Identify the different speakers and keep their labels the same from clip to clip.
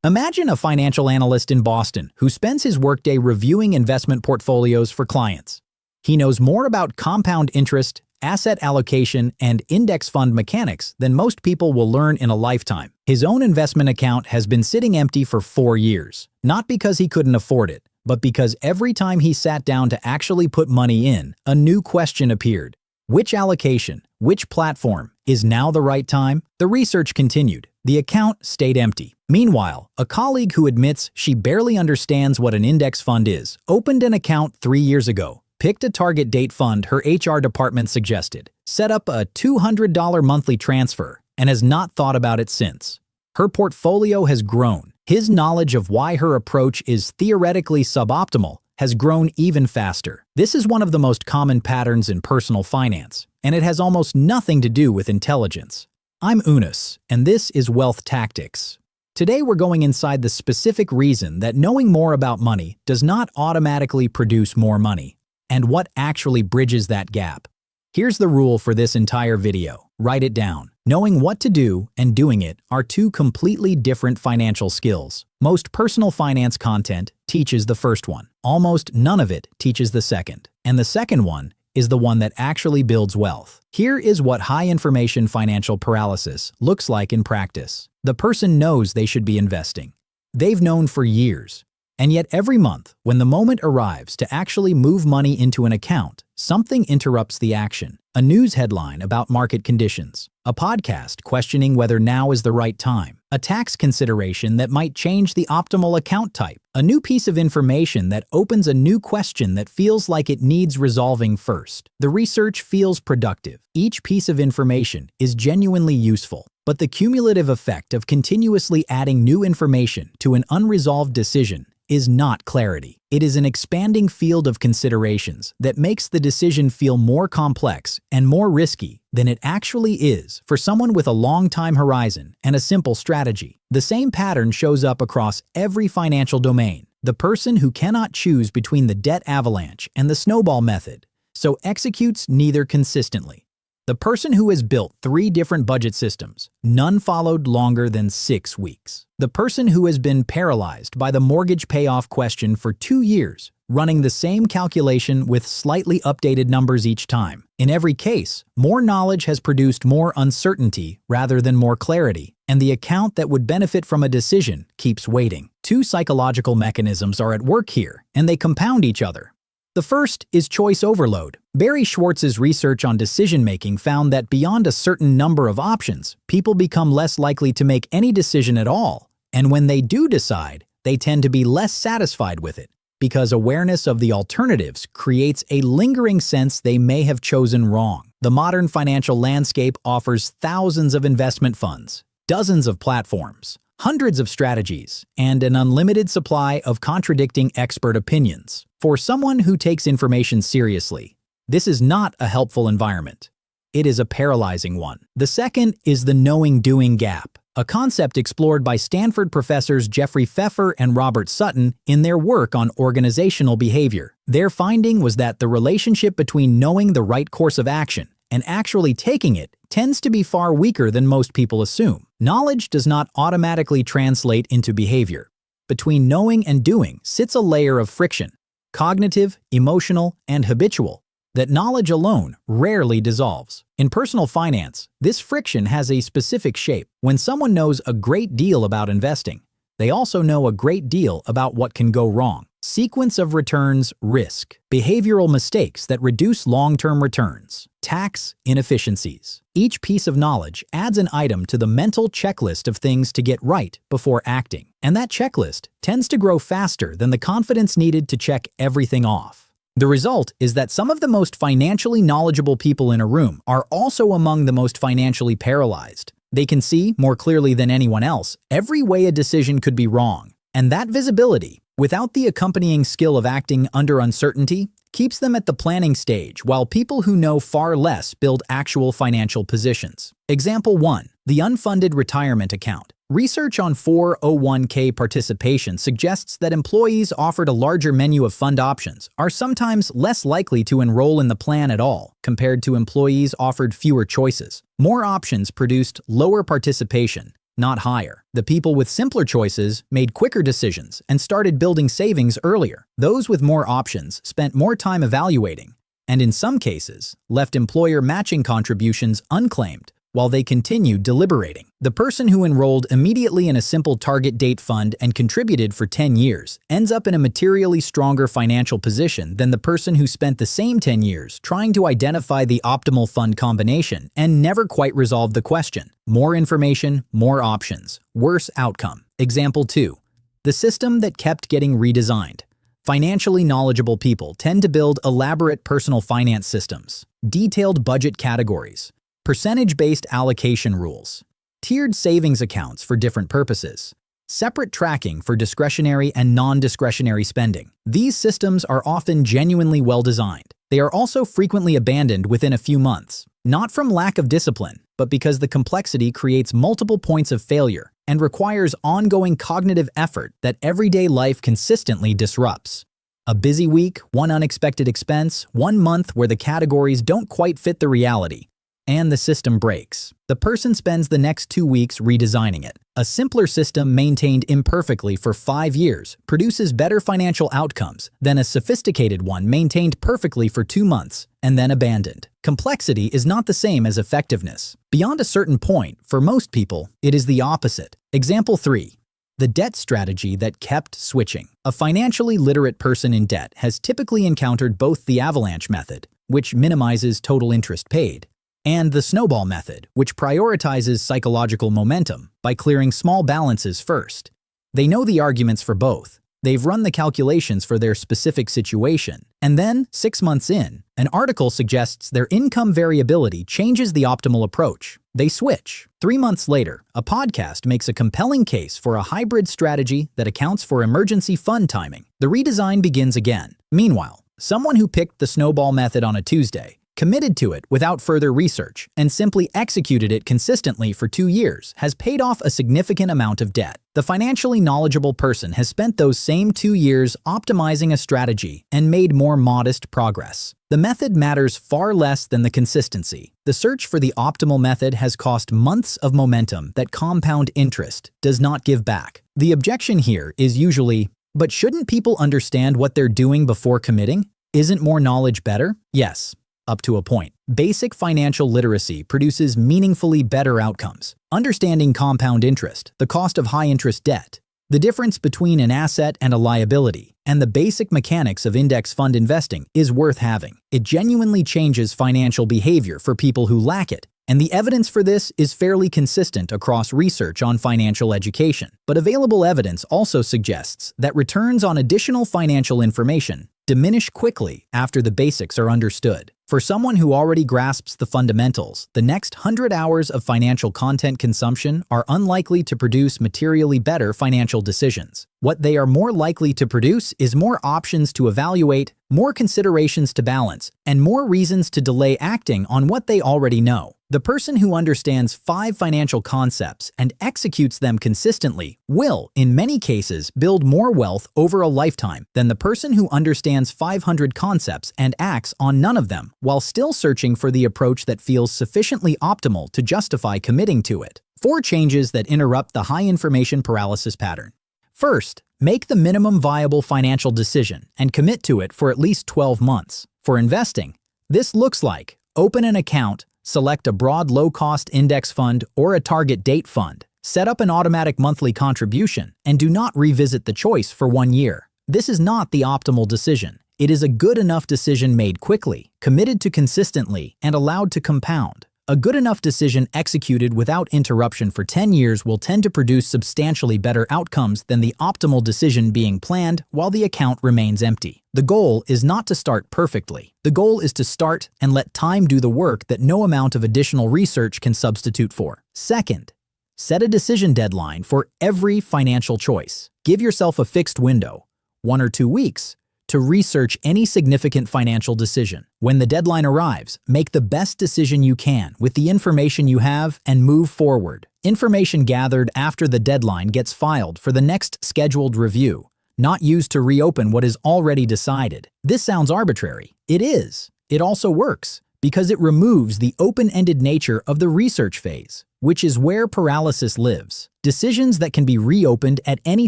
Speaker 1: Imagine a financial analyst in Boston who spends his workday reviewing investment portfolios for clients. He knows more about compound interest, asset allocation, and index fund mechanics than most people will learn in a lifetime. His own investment account has been sitting empty for 4 years, not because he couldn't afford it, but because every time he sat down to actually put money in, a new question appeared. Which allocation, which platform, is now the right time? The research continued. The account stayed empty. Meanwhile, a colleague who admits she barely understands what an index fund is opened an account 3 years ago, picked a target date fund her HR department suggested, set up a $200 monthly transfer, and has not thought about it since. Her portfolio has grown. His knowledge of why her approach is theoretically suboptimal has grown even faster. This is one of the most common patterns in personal finance, and it has almost nothing to do with intelligence. I'm Eunice, and this is Wealth Tactics. Today we're going inside the specific reason that knowing more about money does not automatically produce more money, and what actually bridges that gap. Here's the rule for this entire video. Write it down. Knowing what to do and doing it are two completely different financial skills. Most personal finance content teaches the first one. Almost none of it teaches the second. And the second one is the one that actually builds wealth. Here is what high-information financial paralysis looks like in practice. The person knows they should be investing. They've known for years. And yet every month, when the moment arrives to actually move money into an account, something interrupts the action. A news headline about market conditions, a podcast questioning whether now is the right time, a tax consideration that might change the optimal account type, a new piece of information that opens a new question that feels like it needs resolving first. The research feels productive. Each piece of information is genuinely useful, but the cumulative effect of continuously adding new information to an unresolved decision is not clarity. It is an expanding field of considerations that makes the decision feel more complex and more risky than it actually is for someone with a long time horizon and a simple strategy. The same pattern shows up across every financial domain. The person who cannot choose between the debt avalanche and the snowball method, so executes neither consistently. The person who has built 3 different budget systems, none followed longer than 6 weeks. The person who has been paralyzed by the mortgage payoff question for 2 years, running the same calculation with slightly updated numbers each time. In every case, more knowledge has produced more uncertainty rather than more clarity, and the account that would benefit from a decision keeps waiting. 2 psychological mechanisms are at work here, and they compound each other. The first is choice overload. Barry Schwartz's research on decision-making found that beyond a certain number of options, people become less likely to make any decision at all. And when they do decide, they tend to be less satisfied with it, because awareness of the alternatives creates a lingering sense they may have chosen wrong. The modern financial landscape offers thousands of investment funds, dozens of platforms, hundreds of strategies, and an unlimited supply of contradicting expert opinions. For someone who takes information seriously, this is not a helpful environment. It is a paralyzing one. The second is the knowing-doing gap, a concept explored by Stanford professors Jeffrey Pfeffer and Robert Sutton in their work on organizational behavior. Their finding was that the relationship between knowing the right course of action and actually taking it tends to be far weaker than most people assume. Knowledge does not automatically translate into behavior. Between knowing and doing sits a layer of friction, cognitive, emotional, and habitual, that knowledge alone rarely dissolves. In personal finance, this friction has a specific shape. When someone knows a great deal about investing, they also know a great deal about what can go wrong. Sequence of returns risk, behavioral mistakes that reduce long-term returns, tax inefficiencies. Each piece of knowledge adds an item to the mental checklist of things to get right before acting. And that checklist tends to grow faster than the confidence needed to check everything off. The result is that some of the most financially knowledgeable people in a room are also among the most financially paralyzed. They can see, more clearly than anyone else, every way a decision could be wrong. And that visibility, without the accompanying skill of acting under uncertainty, keeps them at the planning stage, while people who know far less build actual financial positions. Example 1. The unfunded retirement account. Research on 401k participation suggests that employees offered a larger menu of fund options are sometimes less likely to enroll in the plan at all compared to employees offered fewer choices. More options produced lower participation, not higher. The people with simpler choices made quicker decisions and started building savings earlier. Those with more options spent more time evaluating, and in some cases, left employer matching contributions unclaimed while they continued deliberating. The person who enrolled immediately in a simple target date fund and contributed for 10 years ends up in a materially stronger financial position than the person who spent the same 10 years trying to identify the optimal fund combination and never quite resolved the question. More information, more options, worse outcome. Example 2. The system that kept getting redesigned. Financially knowledgeable people tend to build elaborate personal finance systems, detailed budget categories, percentage-based allocation rules, tiered savings accounts for different purposes, separate tracking for discretionary and non-discretionary spending. These systems are often genuinely well-designed. They are also frequently abandoned within a few months, not from lack of discipline, but because the complexity creates multiple points of failure and requires ongoing cognitive effort that everyday life consistently disrupts. A busy week, one unexpected expense, 1 month where the categories don't quite fit the reality, and the system breaks. The person spends the next 2 weeks redesigning it. A simpler system maintained imperfectly for 5 years produces better financial outcomes than a sophisticated one maintained perfectly for 2 months and then abandoned. Complexity is not the same as effectiveness. Beyond a certain point, for most people, it is the opposite. Example 3. The debt strategy that kept switching. A financially literate person in debt has typically encountered both the avalanche method, which minimizes total interest paid, and the snowball method, which prioritizes psychological momentum by clearing small balances first. They know the arguments for both. They've run the calculations for their specific situation. And then, 6 months in, an article suggests their income variability changes the optimal approach. They switch. 3 months later, a podcast makes a compelling case for a hybrid strategy that accounts for emergency fund timing. The redesign begins again. Meanwhile, someone who picked the snowball method on a Tuesday, committed to it without further research, and simply executed it consistently for 2 years has paid off a significant amount of debt. The financially knowledgeable person has spent those same 2 years optimizing a strategy and made more modest progress. The method matters far less than the consistency. The search for the optimal method has cost months of momentum that compound interest does not give back. The objection here is usually, but shouldn't people understand what they're doing before committing? Isn't more knowledge better? Yes, up to a point. Basic financial literacy produces meaningfully better outcomes. Understanding compound interest, the cost of high-interest debt, the difference between an asset and a liability, and the basic mechanics of index fund investing is worth having. It genuinely changes financial behavior for people who lack it, and the evidence for this is fairly consistent across research on financial education. But available evidence also suggests that returns on additional financial information diminish quickly after the basics are understood. For someone who already grasps the fundamentals, the next 100 hours of financial content consumption are unlikely to produce materially better financial decisions. What they are more likely to produce is more options to evaluate, more considerations to balance, and more reasons to delay acting on what they already know. The person who understands 5 financial concepts and executes them consistently will, in many cases, build more wealth over a lifetime than the person who understands 500 concepts and acts on none of them while still searching for the approach that feels sufficiently optimal to justify committing to it. 4 changes that interrupt the high information paralysis pattern. First, make the minimum viable financial decision and commit to it for at least 12 months. For investing, this looks like open an account, select a broad low-cost index fund or a target date fund, set up an automatic monthly contribution, and do not revisit the choice for 1 year. This is not the optimal decision. It is a good enough decision made quickly, committed to consistently, and allowed to compound. A good enough decision executed without interruption for 10 years will tend to produce substantially better outcomes than the optimal decision being planned while the account remains empty. The goal is not to start perfectly. The goal is to start and let time do the work that no amount of additional research can substitute for. Second, set a decision deadline for every financial choice. Give yourself a fixed window, 1 or 2 weeks, to research any significant financial decision. When the deadline arrives, make the best decision you can with the information you have and move forward. Information gathered after the deadline gets filed for the next scheduled review, not used to reopen what is already decided. This sounds arbitrary. It is. It also works because it removes the open-ended nature of the research phase. which is where paralysis lives. Decisions that can be reopened at any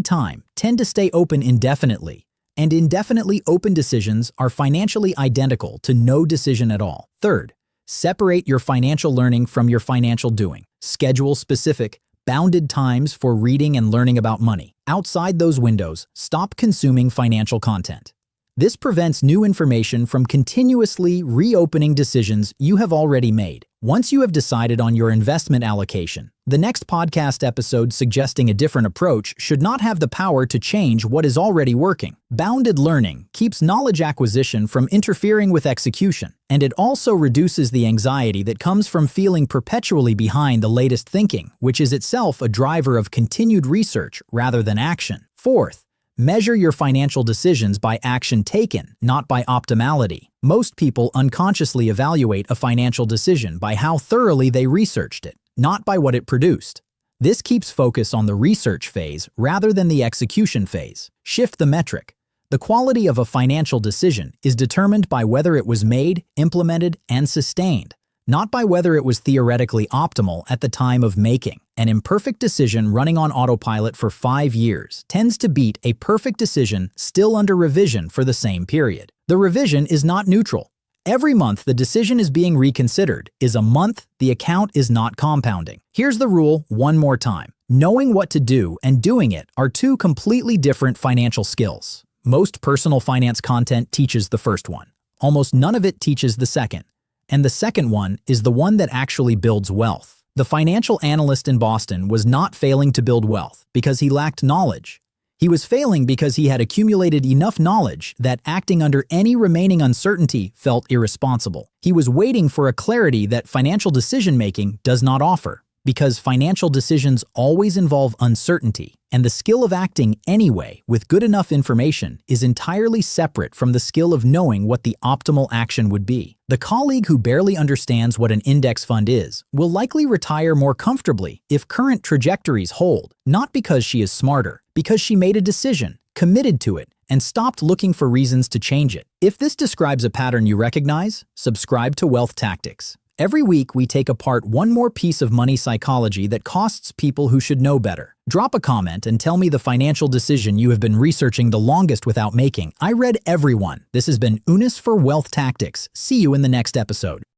Speaker 1: time tend to stay open indefinitely, and indefinitely open decisions are financially identical to no decision at all. Third, separate your financial learning from your financial doing. Schedule specific, bounded times for reading and learning about money. Outside those windows, stop consuming financial content. This prevents new information from continuously reopening decisions you have already made. Once you have decided on your investment allocation, the next podcast episode suggesting a different approach should not have the power to change what is already working. Bounded learning keeps knowledge acquisition from interfering with execution, and it also reduces the anxiety that comes from feeling perpetually behind the latest thinking, which is itself a driver of continued research rather than action. Fourth, measure your financial decisions by action taken, not by optimality. Most people unconsciously evaluate a financial decision by how thoroughly they researched it, not by what it produced. This keeps focus on the research phase rather than the execution phase. Shift the metric. The quality of a financial decision is determined by whether it was made, implemented, and sustained, not by whether it was theoretically optimal at the time of making. An imperfect decision running on autopilot for 5 years tends to beat a perfect decision still under revision for the same period. The revision is not neutral. Every month the decision is being reconsidered is a month the account is not compounding. Here's the rule one more time. Knowing what to do and doing it are two completely different financial skills. Most personal finance content teaches the first one. Almost none of it teaches the second. And the second one is the one that actually builds wealth. The financial analyst in Boston was not failing to build wealth because he lacked knowledge. He was failing because he had accumulated enough knowledge that acting under any remaining uncertainty felt irresponsible. He was waiting for a clarity that financial decision-making does not offer, because financial decisions always involve uncertainty, and the skill of acting anyway with good enough information is entirely separate from the skill of knowing what the optimal action would be. The colleague who barely understands what an index fund is will likely retire more comfortably if current trajectories hold, not because she is smarter, because she made a decision, committed to it, and stopped looking for reasons to change it. If this describes a pattern you recognize, subscribe to Wealth Tactics. Every week, we take apart one more piece of money psychology that costs people who should know better. Drop a comment and tell me the financial decision you have been researching the longest without making. I read every one. This has been Unis for Wealth Tactics. See you in the next episode.